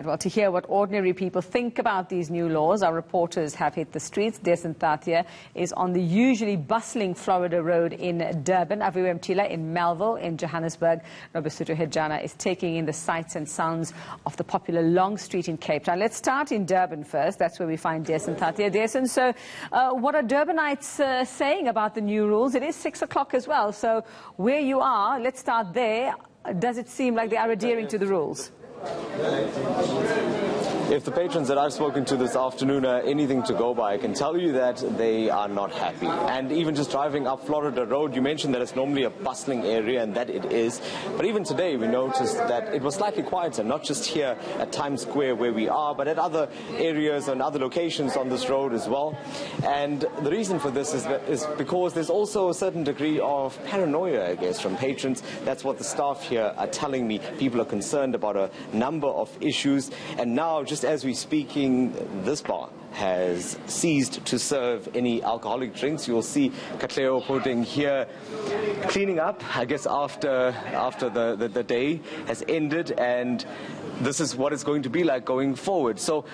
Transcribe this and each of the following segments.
Well, to hear what ordinary people think about these new laws, our reporters have hit the streets. Desan Thatia is on the usually bustling Florida Road in Durban, Aviwe Mtila in Melville in Johannesburg. Nobasuto Hejana is taking in the sights and sounds of the popular Long Street in Cape Town. Let's start in Durban first. That's where we find Desan Thatia. Desan, so what are Durbanites saying about the new rules? It is 6 o'clock as well, so where you are, let's start there. Does it seem like they are adhering to the rules? If the patrons that I've spoken to this afternoon are anything to go by, I can tell you that they are not happy. And even just driving up Florida Road, you mentioned that it's normally a bustling area, and that it is. But even today, we noticed that it was slightly quieter, not just here at Times Square where we are, but at other areas and other locations on this road as well. And the reason for this is because there's also a certain degree of paranoia, I guess, from patrons. That's what the staff here are telling me. People are concerned about a number of issues, and now, just as we're speaking, this bar has ceased to serve any alcoholic drinks. You'll see Katleo Pudding here cleaning up, I guess, after the day has ended, and this is what it's going to be like going forward. So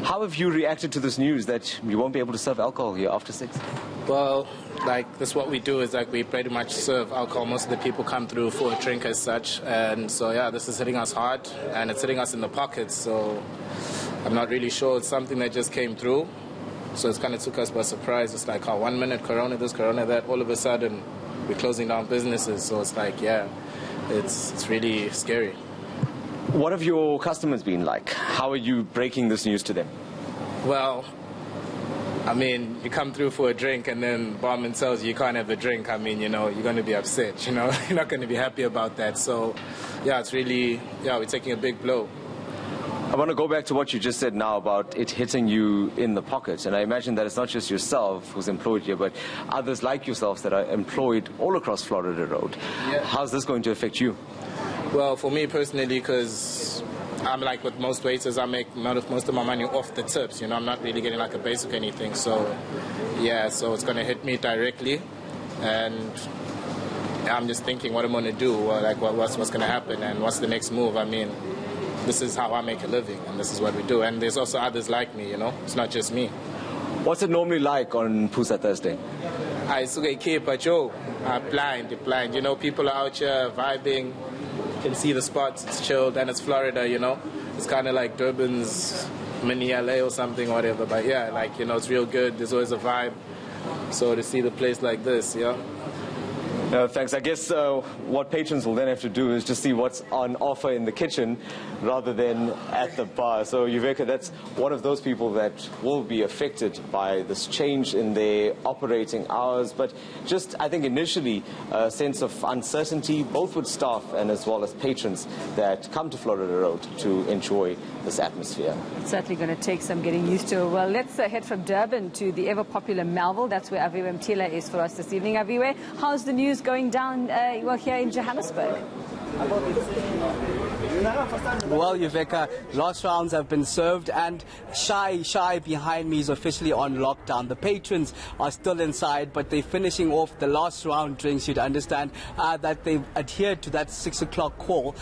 how have you reacted to this news that you won't be able to serve alcohol here after 6? Well, this what we do is we pretty much serve alcohol. Most of the people come through for a drink as such, and so yeah, this is hitting us hard and it's hitting us in the pockets. So I'm not really sure. It's something that just came through, so it's kind of took us by surprise. It's like, 1 minute Corona this, Corona that, all of a sudden we're closing down businesses. So it's like, yeah, it's really scary. What have your customers been like? How are you breaking this news to them? Well, I mean, you come through for a drink and then barman tells you can't have a drink. I mean, you're going to be upset, you're not going to be happy about that. So, yeah, it's really, we're taking a big blow. I want to go back to what you just said now about it hitting you in the pocket. And I imagine that it's not just yourself who's employed here, but others like yourselves that are employed all across Florida Road. Yeah. How's this going to affect you? Well, for me personally, because I'm like with most waiters, I make most of my money off the tips. I'm not really getting like a basic or anything. So, yeah, so it's going to hit me directly. And I'm just thinking what I'm going to do, what's going to happen and what's the next move. I mean, this is how I make a living and this is what we do. And there's also others like me, It's not just me. What's it normally like on Pusa Thursday? Blind. People are out here vibing. You can see the spots, it's chilled, and it's Florida, It's kind of like Durban's mini LA or something, or whatever. But yeah, it's real good. There's always a vibe. So to see the place like this, yeah. Thanks. I guess what patrons will then have to do is just see what's on offer in the kitchen rather than at the bar. So, Yuveka, that's one of those people that will be affected by this change in their operating hours. But just, I think, initially, a sense of uncertainty, both with staff and as well as patrons that come to Florida Road to enjoy this atmosphere. It's certainly going to take some getting used to. Well, let's head from Durban to the ever-popular Melville. That's where Aviwe Mtila is for us this evening. Aviwe, how's the news going down here in Johannesburg? Well, Yuveka, last rounds have been served, and Shy behind me is officially on lockdown. The patrons are still inside, but they're finishing off the last round drinks. You'd understand that they've adhered to that 6 o'clock call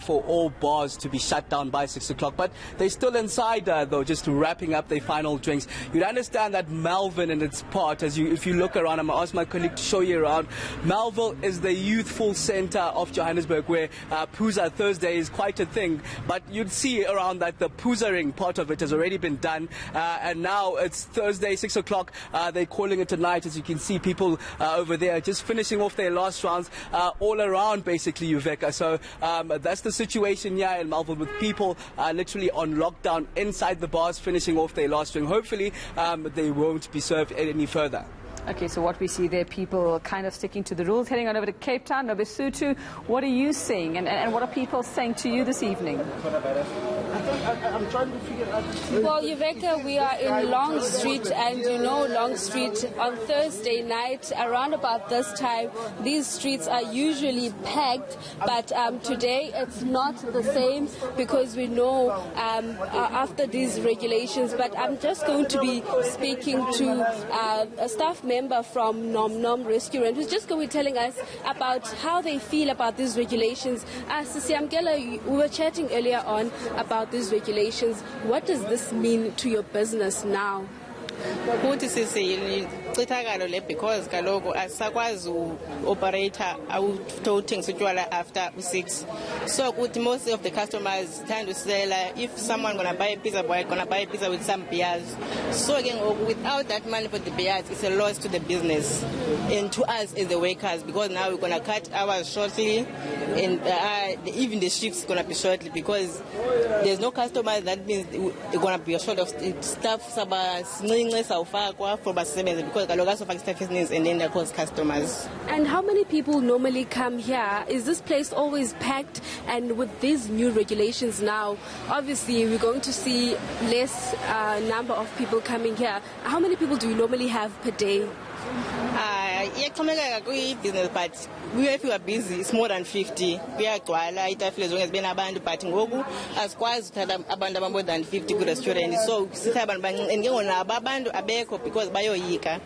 for all bars to be shut down by 6 o'clock. But they're still inside, though, just wrapping up their final drinks. You'd understand that Melville and its part, if you look around, I'm going to ask my colleague to show you around. Melville is the youthful center of Johannesburg, where Pusa Thursday is quite a thing, but you'd see around that the Pusa-ring part of it has already been done, and now it's Thursday, 6 o'clock. They're calling it a night. As you can see, people over there just finishing off their last rounds all around, basically, Yuveka. So that's the situation here in Melville, with people literally on lockdown inside the bars, finishing off their last drink. Hopefully, they won't be served any further. Okay, so what we see there, people kind of sticking to the rules. Heading on over to Cape Town, Nobasuto, what are you seeing and what are people saying to you this evening? I'm trying to figure out. Well, Yuveka, we are in Long Street, and Long Street on Thursday night, around about this time, these streets are usually packed, but today it's not the same because we know after these regulations. But I'm just going to be speaking to a staff member from Nom Nom Restaurant who's just going to be telling us about how they feel about these regulations. Sisi Amkela, we were chatting earlier on about these regulations. regulations. What does this mean to your business now? Ukuthi sisiyicithakalo le because kaloku asisakwazi operator awuthengisa utywala after 6. So ukuthi most of the customers tend to sell if someone gonna buy a pizza, boy gonna buy a pizza with some beers. So again, without that money for the beers, it's a loss to the business and to us as the workers, because now we're gonna cut hours shortly, and even the shifts gonna be shortly because there's no customers. That means they're gonna be short of staff. Because and then there cause customers. And how many people normally come here? Is this place always packed? And with these new regulations now, obviously we're going to see less number of people coming here. How many people do you normally have per day? Business, but if you are busy, it's more than 50. We are as long as been abantu, but ngoku asikwazi uthatha abantu more than 50 ku restaurant. So sithatha abantu and abantu abekho because bayoyika.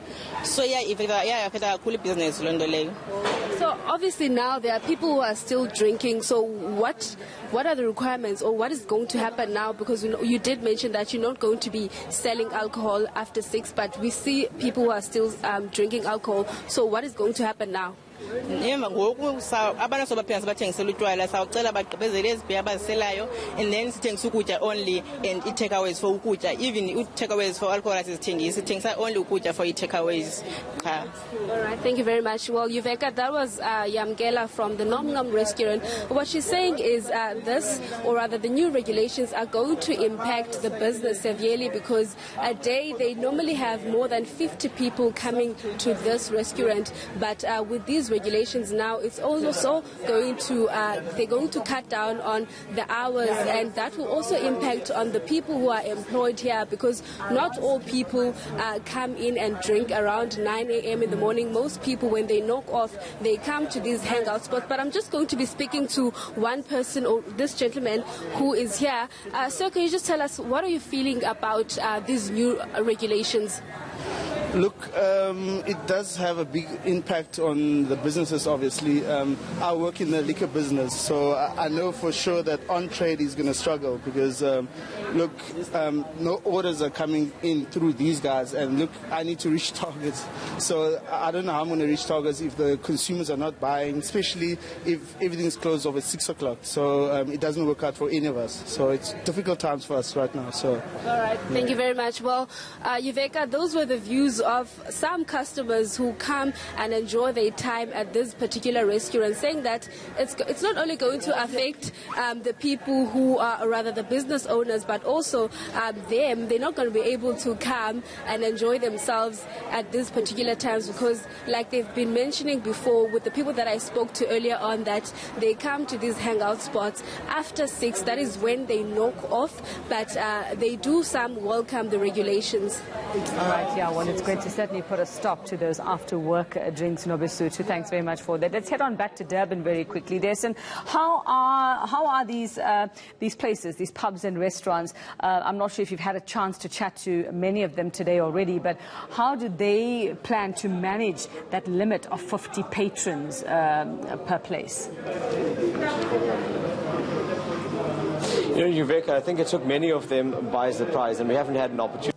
So affect business londo leyo. So obviously now there are people who are still drinking. So what are the requirements, or what is going to happen now? Because you did mention that you're not going to be selling alcohol after 6, but we see people who are still drinking alcohol. So what is going to happen now? Ngoku abantu sobaphensa bathengisela utywala sawucela bagqibezele ezibhe abaziselayo, and then sithengisa ukutya only and i-takeaways for ukutya. Even i-takeaways for alcohol sithengisa only ukutya for i-takeaways. All right, thank you very much. Well, Yuveka, that was Yamgela from the Nom Nom restaurant. What she's saying is this, or rather the new regulations are going to impact the business severely, because a day they normally have more than 50 people coming to this restaurant, but with these regulations now, it's also going to they're going to cut down on the hours, and that will also impact on the people who are employed here, because not all people come in and drink around 9 a.m. in the morning. Most people, when they knock off, they come to these hangout spots. But I'm just going to be speaking to one person, or this gentleman who is here. Sir, can you just tell us, what are you feeling about these new regulations? Look, it does have a big impact on the businesses, obviously. I work in the liquor business, so I know for sure that on-trade is going to struggle because, no orders are coming in through these guys, and look, I need to reach targets. So I don't know how I'm going to reach targets if the consumers are not buying, especially if everything's closed over 6 o'clock. So it doesn't work out for any of us. So it's difficult times for us right now. So. All right, thank you very much. Well, Yuveka, those were the views of some customers who come and enjoy their time at this particular restaurant, saying that it's not only going to affect the people who are, or rather the business owners, but also them. They're not going to be able to come and enjoy themselves at these particular times, because like they've been mentioning before with the people that I spoke to earlier on, that they come to these hangout spots after 6. That is when they knock off, but they do some welcome the regulations. All right, yeah, well, it's going to certainly put a stop to those after-work drinks, Nobesuthu. Thanks very much for that. Let's head on back to Durban very quickly. Deson, how are these places, these pubs and restaurants? I'm not sure if you've had a chance to chat to many of them today already, but how do they plan to manage that limit of 50 patrons per place? Yuveka, I think it took many of them by surprise, and we haven't had an opportunity.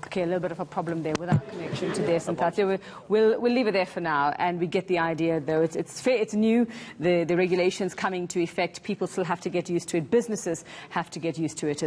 Okay, a little bit of a problem there with our connection to Deson Thatia. We'll leave it there for now, and we get the idea, though. It's fair, it's new, the regulations coming to effect. People still have to get used to it. Businesses have to get used to it.